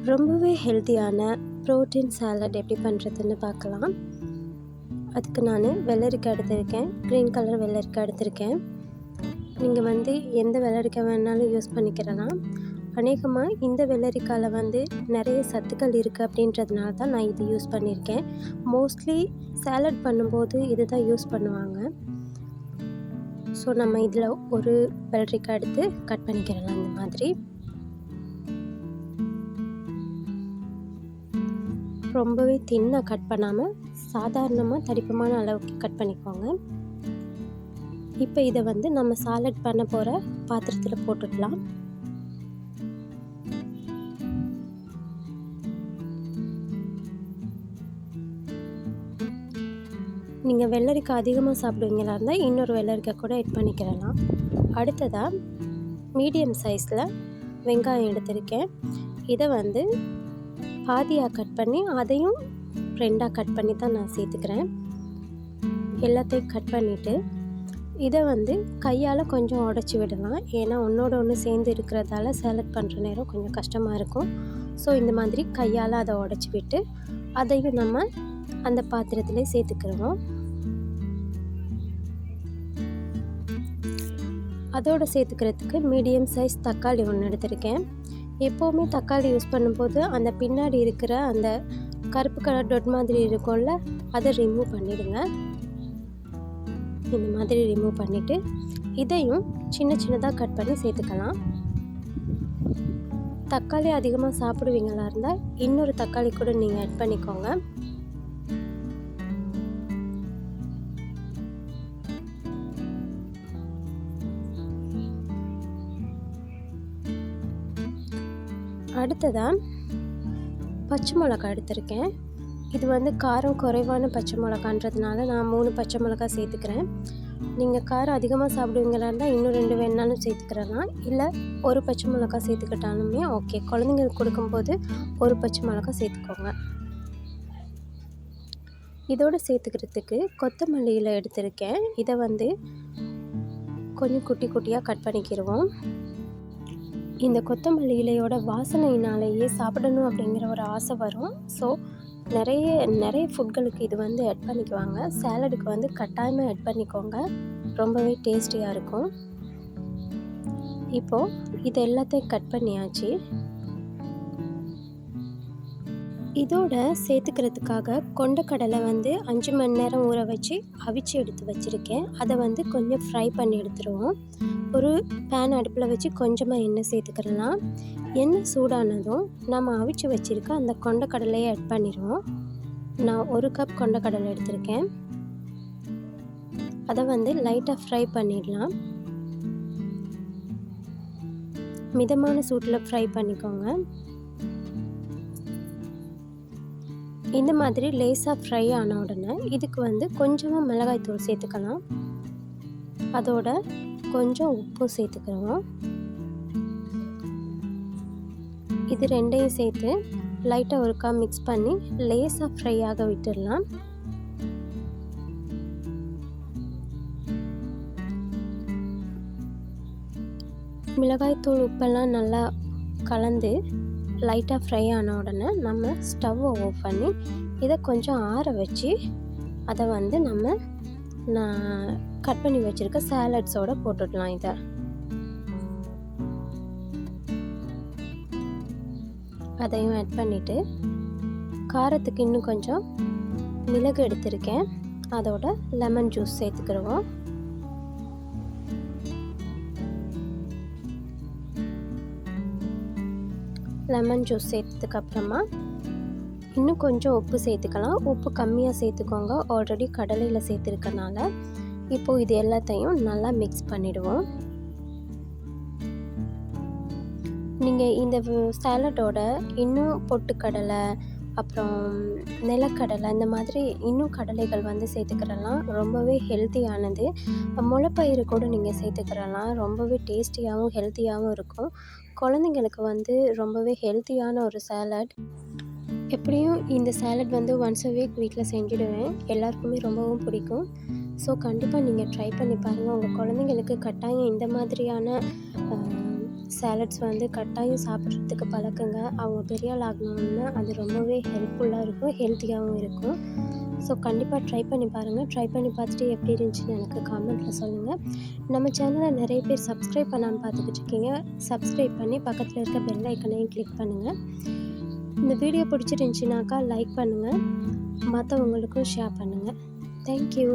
ரொம்பவே ஹெல்த்தியான protein salad எப்படி பண்ணுறதுன்னு பார்க்கலாம். அதுக்கு நான் வெள்ளரிக்காய் எடுத்திருக்கேன். க்ரீன் கலர் வெள்ளரிக்காய் எடுத்திருக்கேன். நீங்கள் எந்த வெள்ளரிக்காய் வேணாலும் யூஸ் பண்ணிக்கிறலாம். அநேகமாக இந்த வெள்ளரிக்காயில் நிறைய சத்துக்கள் இருக்குது அப்படின்றதுனால தான் நான் இது யூஸ் பண்ணியிருக்கேன். மோஸ்ட்லி சாலட் பண்ணும்போது இது தான் யூஸ் பண்ணுவாங்க. ஸோ நம்ம இதில் ஒரு வெள்ளரிக்காய் எடுத்து கட் பண்ணிக்கிறலாம். இந்த மாதிரி ரொம்பவே தின்னாக கட் பண்ணாமல் சாதாரணமாக தடிப்பமான அளவுக்கு கட் பண்ணிக்கோங்க. இப்போ இதை நம்ம சாலட் பண்ண போகிற பாத்திரத்தில் போட்டுடலாம். நீங்கள் வெள்ளரிக்காய் அதிகமாக சாப்பிடுவீங்களா இருந்தால் இன்னொரு வெள்ளரிக்காய் கூட ஆட் பண்ணிக்கிறலாம். அடுத்ததாக மீடியம் சைஸில் வெங்காயம் எடுத்திருக்கேன். இதை பாதியாக கட் பண்ணி அதையும் ரெண்டாக கட் பண்ணி தான் நான் சேர்த்துக்கிறேன். எல்லாத்தையும் கட் பண்ணிவிட்டு இதை கையால் கொஞ்சம் உடச்சி விடலாம். ஏன்னா ஒன்றோட ஒன்று சேர்ந்து இருக்கிறதால சாலட் பண்ணுற நேரம் கொஞ்சம் கஷ்டமாக இருக்கும். ஸோ இந்த மாதிரி கையால் அதை உடச்சி விட்டு அதையும் நம்ம அந்த பாத்திரத்திலே சேர்த்துக்கிறோம். அதோடு சேர்த்துக்கிறதுக்கு மீடியம் சைஸ் தக்காளி ஒன்று எடுத்திருக்கேன். எப்போவுமே தக்காளி யூஸ் பண்ணும்போது அந்த பின்னாடி இருக்கிற அந்த கருப்பு கலர் டொட் மாதிரி இருக்கும்ல, அதை ரிமூவ் பண்ணிவிடுங்க. இந்த மாதிரி ரிமூவ் பண்ணிவிட்டு இதையும் சின்ன சின்னதாக கட் பண்ணி சேர்த்துக்கலாம். தக்காளி அதிகமாக சாப்பிடுவீங்களா இருந்தால் இன்னொரு தக்காளி கூட நீங்கள் ஆட் பண்ணிக்கோங்க. அடுத்ததாக பச்சை மிளகாய் எடுத்திருக்கேன். இது காரம் குறைவான பச்சை மிளகான்றதுனால நான் 3 பச்சை மிளகாய் சேர்த்துக்கிறேன். நீங்கள் காரம் அதிகமாக சாப்பிடுவீங்களா இருந்தால் இன்னும் 2 வேணாலும் சேர்த்துக்கிறலாம். இல்லை ஒரு பச்சை மிளகாய் சேர்த்துக்கிட்டாலுமே ஓகே. குழந்தைங்களுக்கு கொடுக்கும்போது ஒரு பச்சை மிளகாய் சேர்த்துக்கோங்க. இதோடு சேர்த்துக்கிறதுக்கு கொத்தமல்லி இலை எடுத்திருக்கேன். இதை கொஞ்சம் குட்டி குட்டியாக கட் பண்ணிக்கிடுவோம். இந்த கொத்தமல்லி இலையோட வாசனையினாலேயே சாப்பிடணும் அப்படிங்கிற ஒரு ஆசை வரும். ஸோ நிறைய ஃபுட்களுக்கு இது ஆட் பண்ணிக்குவாங்க. சாலடுக்கு கட்டாயமாக ஆட் பண்ணிக்கோங்க. ரொம்பவே டேஸ்டியாக இருக்கும். இப்போது இது எல்லாத்தையும் கட் பண்ணியாச்சு. இதோட சேர்த்துக்கிறதுக்காக கொண்டக்கடலை 5 மணி நேரம் ஊற வச்சு அவிச்சு எடுத்து வச்சுருக்கேன். அதை கொஞ்சம் ஃப்ரை பண்ணி எடுத்துருவோம். ஒரு பேன் அடுப்பில் வச்சு கொஞ்சமாக எண்ணெய் சேர்த்துக்கிறலாம். எண்ணெய் சூடானதும் நம்ம அவிச்சு வச்சுருக்க அந்த கொண்டக்கடலையை ஆட் பண்ணிடுவோம். நான் 1 கப் கொண்டக்கடலை எடுத்திருக்கேன். அதை லைட்டாக ஃப்ரை பண்ணிடலாம். மிதமான சூட்டில் ஃப்ரை பண்ணிக்கோங்க. இந்த மாதிரி லேசாக ஃப்ரை ஆன உடனே இதுக்கு கொஞ்சமாக மிளகாய்த்தூள் சேர்த்துக்கலாம். அதோட கொஞ்சம் உப்பு சேர்த்துக்கிறோம். இது ரெண்டையும் சேர்த்து லைட்டாக ஒருக்கா மிக்ஸ் பண்ணி லேசாக ஃப்ரை ஆக விட்டுடலாம். மிளகாய்த்தூள் உப்பெல்லாம் நல்லா கலந்து லைட்டாக ஃப்ரை ஆன உடனே நம்ம ஸ்டவ்வை ஆஃப் பண்ணி இதை கொஞ்சம் ஆற வச்சு அதை நான் கட் பண்ணி வச்சுருக்க சாலட்ஸோடு போட்டுடலாம். இதை அதையும் ஆட் பண்ணிவிட்டு காரத்துக்கு இன்னும் கொஞ்சம் மிளகு எடுத்திருக்கேன். அதோட லெமன் ஜூஸ் சேர்த்துக்கிடுவோம். லெமன் ஜூஸ் சேர்த்ததுக்கப்புறமா இன்னும் கொஞ்சம் உப்பு சேர்த்துக்கலாம். உப்பு கம்மியாக சேர்த்துக்கோங்க. ஆல்ரெடி கடலையில் சேர்த்துருக்கனால. இப்போது இது எல்லாத்தையும் நல்லா மிக்ஸ் பண்ணிவிடுவோம். நீங்கள் இந்த சாலட்டோட இன்னும் பொட்டுக்கடலை, அப்புறம் நிலக்கடலை, இந்த மாதிரி இன்னும் கடலைகள் சேர்த்துக்கிறலாம். ரொம்பவே ஹெல்த்தியானது. முளைப்பயிறு கூட நீங்கள் சேர்த்துக்கிறலாம். ரொம்பவே டேஸ்டியாகவும் ஹெல்த்தியாகவும் இருக்கும். குழந்தைங்களுக்கு ரொம்பவே ஹெல்த்தியான ஒரு சாலட். எப்படியும் இந்த சாலட் ஒன்ஸ் a வீக் வீட்டில் செஞ்சுடுவேன். எல்லாருக்குமே ரொம்பவும் பிடிக்கும். ஸோ கண்டிப்பாக நீங்கள் ட்ரை பண்ணி பாருங்கள். உங்கள் குழந்தைங்களுக்கு கட்டாயம் இந்த மாதிரியான சாலட்ஸ் வந்து கட்டாயம் சாப்பிட்றதுக்கு பழக்கங்க. அவங்க பெரிய ஆள் ஆகணும்னா அது ரொம்பவே ஹெல்ப்ஃபுல்லாக இருக்கும், ஹெல்த்தியாகவும் இருக்கும். ஸோ கண்டிப்பாக ட்ரை பண்ணி பாருங்கள். ட்ரை பண்ணி பார்த்துட்டு எப்படி இருந்துச்சுன்னு எனக்கு காமெண்ட்டில் சொல்லுங்கள். நம்ம சேனலை நிறைய பேர் சப்ஸ்கிரைப் பண்ணாமல் பார்த்துக்கிட்டு இருக்கீங்க. சப்ஸ்கிரைப் பண்ணி பக்கத்தில் இருக்க பெல் ஐக்கனையும் கிளிக் பண்ணுங்கள். இந்த வீடியோ பிடிச்சிருந்துச்சினாக்கா லைக் பண்ணுங்கள், மற்றவங்களுக்கும் ஷேர் பண்ணுங்கள். தேங்க்யூ.